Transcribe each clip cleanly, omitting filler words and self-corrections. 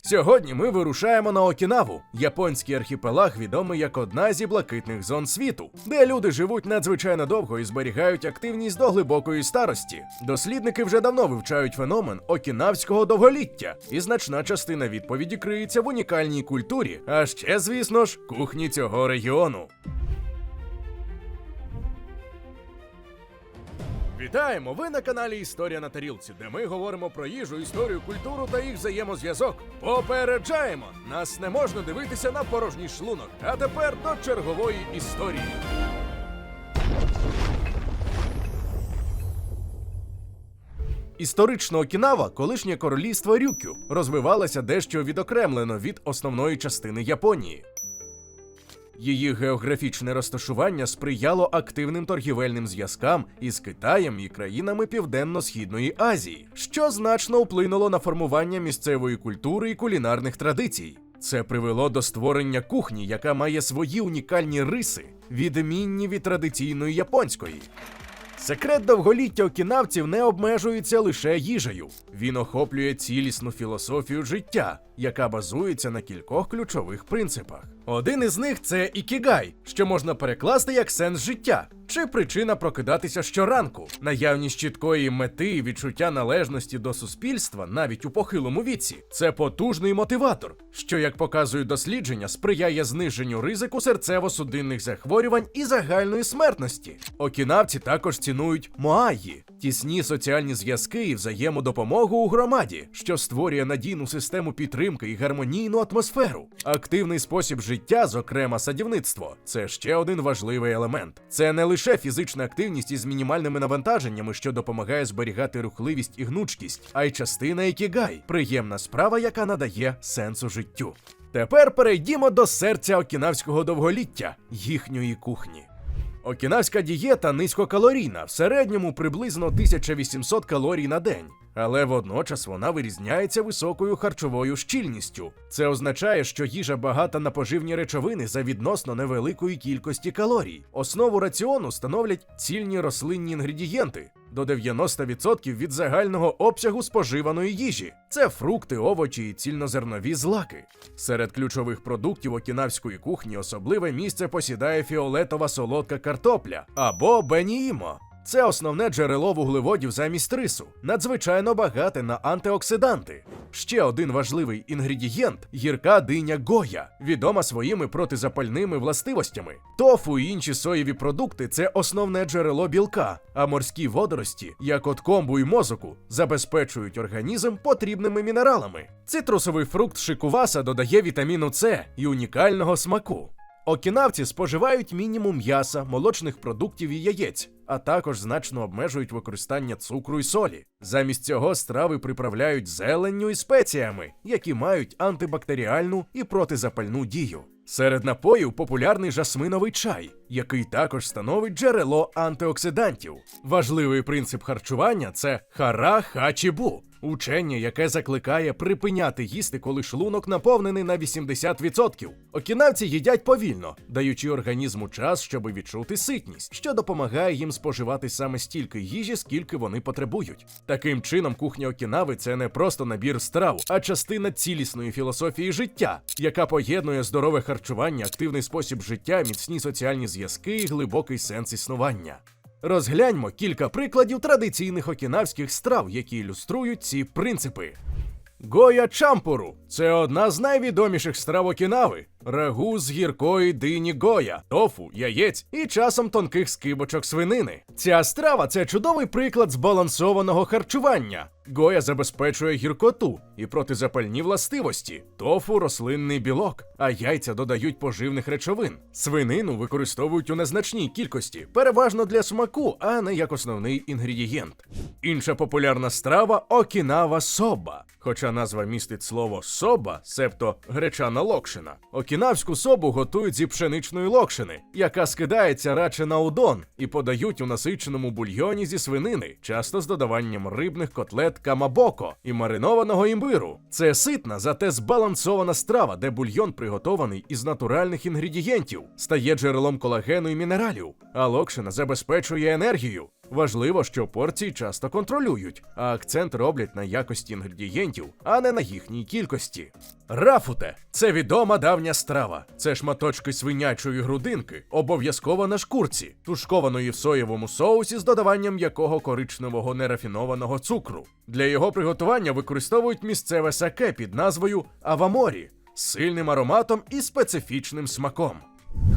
Сьогодні ми вирушаємо на Окінаву, японський архіпелаг, відомий як одна зі блакитних зон світу, де люди живуть надзвичайно довго і зберігають активність до глибокої старості. Дослідники вже давно вивчають феномен окінавського довголіття, і значна частина відповіді криється в унікальній культурі, а ще, звісно ж, кухні цього регіону. Вітаємо! Ви на каналі Історія на тарілці, де ми говоримо про їжу, історію, культуру та їх взаємозв'язок. Попереджаємо! Нас не можна дивитися на порожній шлунок. А тепер до чергової історії. Історично Окінава, колишнє королівство Рюкю, розвивалося дещо відокремлено від основної частини Японії. Її географічне розташування сприяло активним торгівельним зв'язкам із Китаєм і країнами Південно-Східної Азії, що значно вплинуло на формування місцевої культури і кулінарних традицій. Це привело до створення кухні, яка має свої унікальні риси, відмінні від традиційної японської. Секрет довголіття окінавців не обмежується лише їжею. Він охоплює цілісну філософію життя, яка базується на кількох ключових принципах. Один із них – це ікігай, що можна перекласти як сенс життя, чи причина прокидатися щоранку. Наявність чіткої мети і відчуття належності до суспільства навіть у похилому віці – це потужний мотиватор, що, як показують дослідження, сприяє зниженню ризику серцево-судинних захворювань і загальної смертності. Окінавці також цінують моаї – тісні соціальні зв'язки і взаємодопомогу у громаді, що створює надійну систему підтримки і гармонійну атмосферу. Активний спосіб життя, зокрема садівництво, це ще один важливий елемент. Це не лише фізична активність із мінімальними навантаженнями, що допомагає зберігати рухливість і гнучкість, а й частина ікігай – приємна справа, яка надає сенсу життю. Тепер перейдімо до серця окінавського довголіття – їхньої кухні. Окінавська дієта низькокалорійна, в середньому приблизно 1800 калорій на день. Але водночас вона вирізняється високою харчовою щільністю. Це означає, що їжа багата на поживні речовини за відносно невеликої кількості калорій. Основу раціону становлять цільні рослинні інгредієнти – до 90% від загального обсягу споживаної їжі. Це фрукти, овочі і цільнозернові злаки. Серед ключових продуктів окінавської кухні особливе місце посідає фіолетова солодка картопля або беніїмо. Це основне джерело вуглеводів замість рису, надзвичайно багате на антиоксиданти. Ще один важливий інгредієнт – гірка диня гоя, відома своїми протизапальними властивостями. Тофу і інші соєві продукти – це основне джерело білка, а морські водорості, як от комбу і мозоку, забезпечують організм потрібними мінералами. Цитрусовий фрукт шикуваса додає вітаміну С і унікального смаку. Окінавці споживають мінімум м'яса, молочних продуктів і яєць, а також значно обмежують використання цукру і солі. Замість цього страви приправляють зеленню і спеціями, які мають антибактеріальну і протизапальну дію. Серед напоїв популярний жасминовий чай, який також становить джерело антиоксидантів. Важливий принцип харчування – це хара-хачі-бу – учення, яке закликає припиняти їсти, коли шлунок наповнений на 80%. Окінавці їдять повільно, даючи організму час, щоб відчути ситність, що допомагає їм споживати саме стільки їжі, скільки вони потребують. Таким чином, кухня Окінави – це не просто набір страв, а частина цілісної філософії життя, яка поєднує здорове харчування, активний спосіб життя, міцні соціальні зв'язки і глибокий сенс існування. Розгляньмо кілька прикладів традиційних окінавських страв, які ілюструють ці принципи. Гоя чампуру – це одна з найвідоміших страв Окінави. Рагу з гіркої дині гоя, тофу, яєць і часом тонких скибочок свинини. Ця страва – це чудовий приклад збалансованого харчування. Гоя забезпечує гіркоту і протизапальні властивості, тофу – рослинний білок, а яйця додають поживних речовин. Свинину використовують у незначній кількості, переважно для смаку, а не як основний інгредієнт. Інша популярна страва – окінава соба. Хоча назва містить слово соба, себто гречана локшина. Окінавську собу готують зі пшеничної локшини, яка скидається радше на удон, і подають у насиченому бульйоні зі свинини, часто з додаванням рибних котлет камабоко і маринованого імбиру. Це ситна, зате збалансована страва, де бульйон, приготований із натуральних інгредієнтів, стає джерелом колагену і мінералів, а локшина забезпечує енергію. Важливо, що порції часто контролюють, а акцент роблять на якості інгредієнтів, а не на їхній кількості. Рафуте – це відома давня страва. Це шматочки свинячої грудинки, обов'язково на шкурці, тушкованої в соєвому соусі з додаванням якого коричневого нерафінованого цукру. Для його приготування використовують місцеве саке під назвою аваморі з сильним ароматом і специфічним смаком.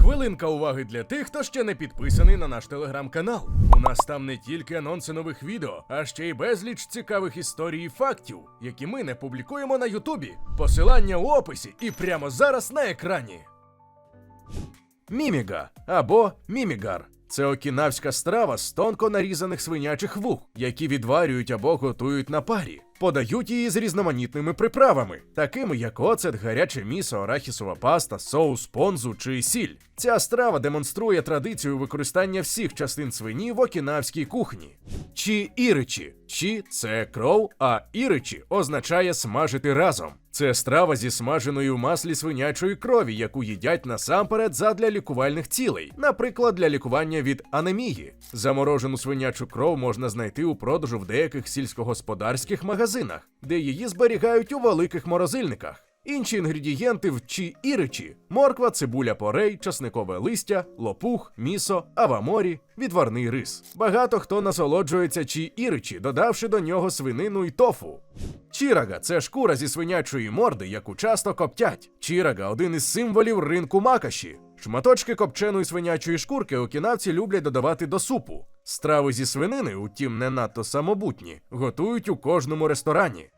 Хвилинка уваги для тих, хто ще не підписаний на наш телеграм-канал. У нас там не тільки анонси нових відео, а ще й безліч цікавих історій і фактів, які ми не публікуємо на Ютубі. Посилання у описі і прямо зараз на екрані. Міміга або мімігар – це окінавська страва з тонко нарізаних свинячих вух, які відварюють або готують на парі. Подають її з різноманітними приправами, такими як оцет, гаряче місо, арахісова паста, соус понзу чи сіль. Ця страва демонструє традицію використання всіх частин свині в окінавській кухні. Чі-іричі. Чі – це кров, а іричі означає смажити разом. Це страва зі смаженою в маслі свинячої крові, яку їдять насамперед задля лікувальних цілей, наприклад, для лікування від анемії. Заморожену свинячу кров можна знайти у продажу в деяких сільськогосподарських магазинах, де її зберігають у великих морозильниках. Інші інгредієнти в чі-іричі – морква, цибуля порей, часникове листя, лопух, місо, аваморі, відварний рис. Багато хто насолоджується чі-іричі, додавши до нього свинину і тофу. Чірага – це шкура зі свинячої морди, яку часто коптять. Чірага – один із символів ринку макаші. Шматочки копченої свинячої шкурки окінавці люблять додавати до супу. Страви зі свинини, утім не надто самобутні, готують у кожному ресторані.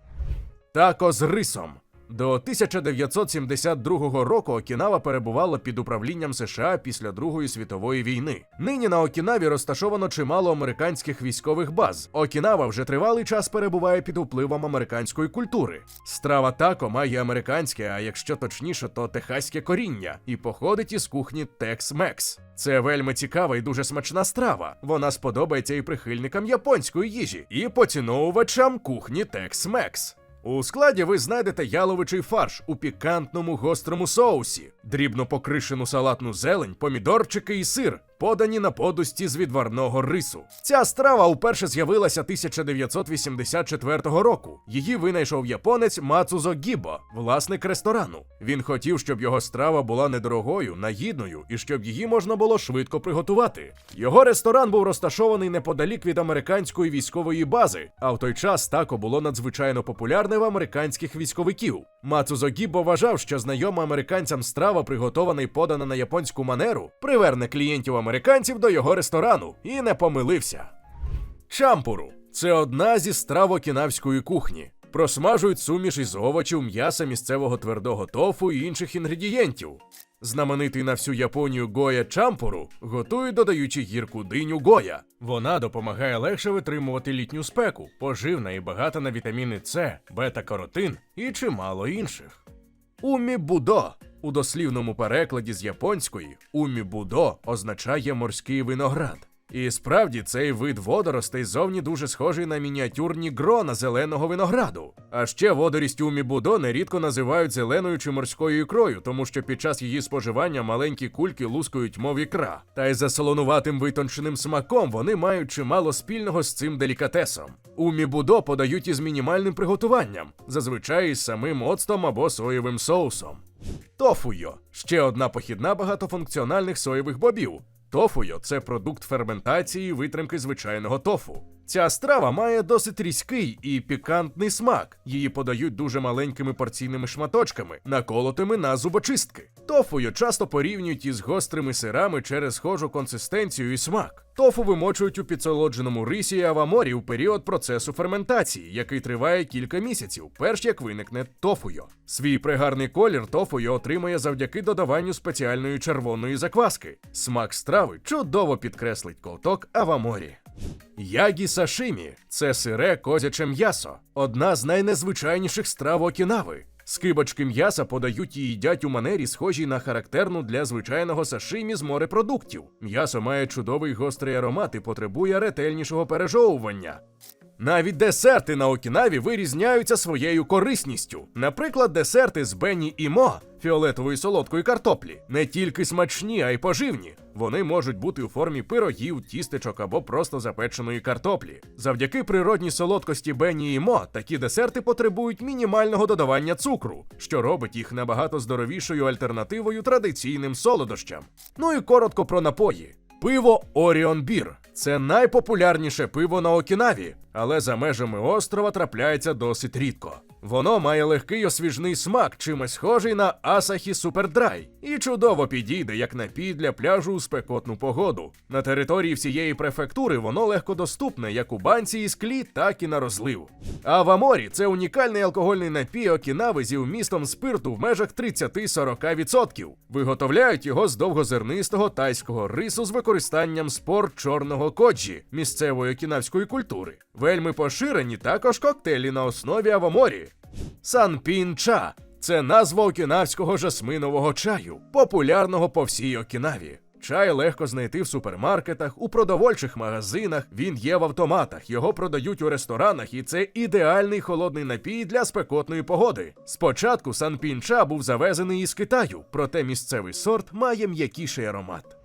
Тако з рисом. До 1972 року Окінава перебувала під управлінням США після Другої світової війни. Нині на Окінаві розташовано чимало американських військових баз. Окінава вже тривалий час перебуває під впливом американської культури. Страва тако має американське, а якщо точніше, то техаське коріння, і походить із кухні Tex-Mex. Це вельми цікава і дуже смачна страва. Вона сподобається і прихильникам японської їжі, і поціновувачам кухні Tex-Mex. У складі ви знайдете яловичий фарш у пікантному гострому соусі, дрібно покришену салатну зелень, помідорчики і сир, подані на подусті з відварного рису. Ця страва уперше з'явилася 1984 року. Її винайшов японець Мацузо Гібо, власник ресторану. Він хотів, щоб його страва була недорогою, наїдною і щоб її можна було швидко приготувати. Його ресторан був розташований неподалік від американської військової бази, а в той час тако було надзвичайно популярне в американських військовиків. Мацузо Гібо вважав, що знайома американцям страва, приготована і подана на японську манеру, приверне клієнтів американців до його ресторану, і не помилився. Чампуру – це одна зі страв окінавської кухні. Просмажують суміш із овочів, м'яса, місцевого твердого тофу і інших інгредієнтів. Знаменитий на всю Японію гоя чампуру готують, додаючи гірку диню гоя. Вона допомагає легше витримувати літню спеку, поживна і багата на вітаміни С, бета-каротин і чимало інших. Умі-будо. У дослівному перекладі з японської умі-будо означає морський виноград. І справді цей вид водоростей зовні дуже схожий на мініатюрні грона зеленого винограду. А ще водорість умі-будо нерідко називають зеленою чи морською ікрою, тому що під час її споживання маленькі кульки лускають, мов ікра. Та й за солонуватим витонченим смаком вони мають чимало спільного з цим делікатесом. Умі-будо подають із мінімальним приготуванням, зазвичай із самим оцтом або соєвим соусом. Тофуйо – ще одна похідна багатофункціональних соєвих бобів. Тофуйо – це продукт ферментації і витримки звичайного тофу. Ця страва має досить різкий і пікантний смак. Її подають дуже маленькими порційними шматочками, наколотими на зубочистки. Тофуйо часто порівнюють із гострими сирами через схожу консистенцію і смак. Тофу вимочують у підсолодженому рисі і аваморі у період процесу ферментації, який триває кілька місяців, перш як виникне тофуйо. Свій пригарний колір тофуйо отримує завдяки додаванню спеціальної червоної закваски. Смак страви чудово підкреслить ковток аваморі. Ягі сашимі – це сире козяче м'ясо, одна з найнезвичайніших страв Окінави. Скибочки м'яса подають і їдять у манері, схожій на характерну для звичайного сашимі з морепродуктів. М'ясо має чудовий гострий аромат і потребує ретельнішого пережовування. Навіть десерти на Окінаві вирізняються своєю корисністю. Наприклад, десерти з бені і мо фіолетової солодкої картоплі. Не тільки смачні, а й поживні. Вони можуть бути у формі пирогів, тістечок або просто запеченої картоплі. Завдяки природній солодкості Бені і Мо такі десерти потребують мінімального додавання цукру, що робить їх набагато здоровішою альтернативою традиційним солодощам. Ну і коротко про напої. Пиво Оріон Бір – це найпопулярніше пиво на Окінаві, але за межами острова трапляється досить рідко. Воно має легкий освіжний смак, чимось схожий на Асахі Супер Драй, і чудово підійде як напій для пляжу у спекотну погоду. На території всієї префектури воно легкодоступне як у банці і склі, так і на розлив. Аваморі – це унікальний алкогольний напій Окінави зі вмістом спирту в межах 30-40%. Виготовляють його з довгозернистого тайського рису з використанням спор чорного коджі – місцевої окінавської культури. Вельми поширені також коктейлі на основі аваморі. Санпін Ча – це назва окінавського жасминового чаю, популярного по всій Окінаві. Чай легко знайти в супермаркетах, у продовольчих магазинах, він є в автоматах, його продають у ресторанах, і це ідеальний холодний напій для спекотної погоди. Спочатку Санпін Ча був завезений із Китаю, проте місцевий сорт має м'якіший аромат.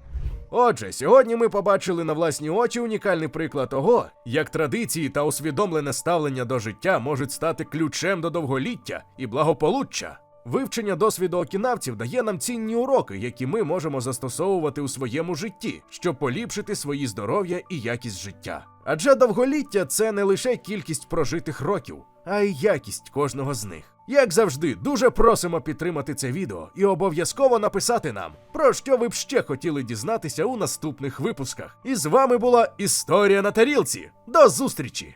Отже, сьогодні ми побачили на власні очі унікальний приклад того, як традиції та усвідомлене ставлення до життя можуть стати ключем до довголіття і благополуччя. Вивчення досвіду окінавців дає нам цінні уроки, які ми можемо застосовувати у своєму житті, щоб поліпшити свої здоров'я і якість життя. Адже довголіття – це не лише кількість прожитих років, а й якість кожного з них. Як завжди, дуже просимо підтримати це відео і обов'язково написати нам, про що ви б ще хотіли дізнатися у наступних випусках. І з вами була Історія на тарілці. До зустрічі!